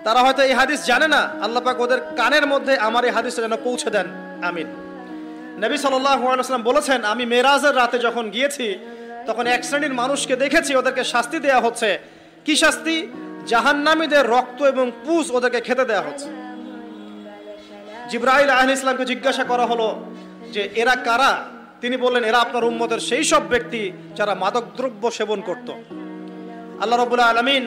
তারা হয়তো এই হাদিস জানে না, আল্লাহ পাক ওদের কানের মধ্যে আমার এই হাদিসটা যেন পৌঁছে দেন, আমিন। নবী সাল্লাল্লাহু আলাইহি ওয়াসাল্লাম বলেছেন, আমি মেরাজের রাতে যখন গিয়েছি তখন এক শ্রেণীর মানুষকে দেখেছি, ওদেরকে শাস্তি দেয়া হচ্ছে। কি শাস্তি? জাহান্নামীদের রক্ত এবং পুঁজ ওদেরকে খেতে দেয়া হচ্ছে। জিবরাইল আলাইহিস সালামকে জিজ্ঞাসা করা হলো যে এরা কারা? তিনি বললেন, এরা আপনার উম্মতের সেই সব ব্যক্তি যারা মাদকদ্রব্য সেবন করত। আল্লাহ রাব্বুল আলামিন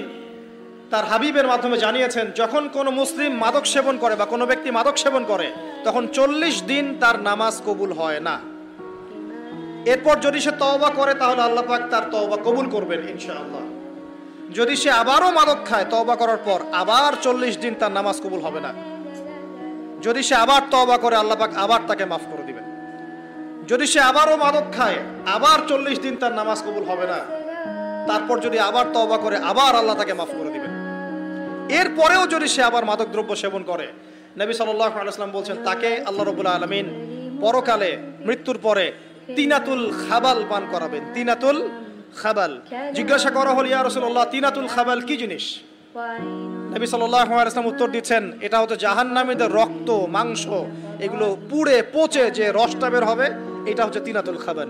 তার হাবিবের মাধ্যমে জানিয়েছেন, যখন কোনো মুসলিম মাদক সেবন করে বা কোনো ব্যক্তি মাদক সেবন করে তখন 40 দিন তার নামাজ কবুল হয় না। এরপর যদি সে তওবা করে তাহলে আল্লাহ পাক তার তওবা কবুল করবেন ইনশাআল্লাহ। যদি সে আবারও মাদক খায় তওবা করার পর, আবার 40 দিন তার নামাজ কবুল হবে না। যদি সে আবার তওবা করে আল্লাহ পাক আবার তাকে মাফ করে দিবেন। যদি সে আবারও মাদক খায় আবার 40 দিন তার নামাজ কবুল হবে না। তারপর যদি আবার তওবা করে আবার আল্লাহ তাকে মাফ করে দিবেন। এরপরেও যদি সে আবার মাদক দ্রব্য সেবন করে, নবী সাল্লাল্লাহু আলাইহি ওয়াসাল্লাম বলছেন তাকে আল্লাহ রাব্বুল আলামিন পরকালে মৃত্যুর পরে তিনাতুল খাবাল পান করাবেন। তিনাতুল খাবাল। জিজ্ঞাসা করা হল, ইয়া রাসূলুল্লাহ, তিনাতুল খাবাল কি জিনিস? নবী সাল্লাল্লাহু আলাইহি ওয়াসাল্লাম উত্তর দিচ্ছেন, এটা হচ্ছে জাহান্নামীদের রক্ত, মাংস, এগুলো পুড়ে পচে যে রসটা বের হবে, এটা হচ্ছে তিনাতুল খাবাল।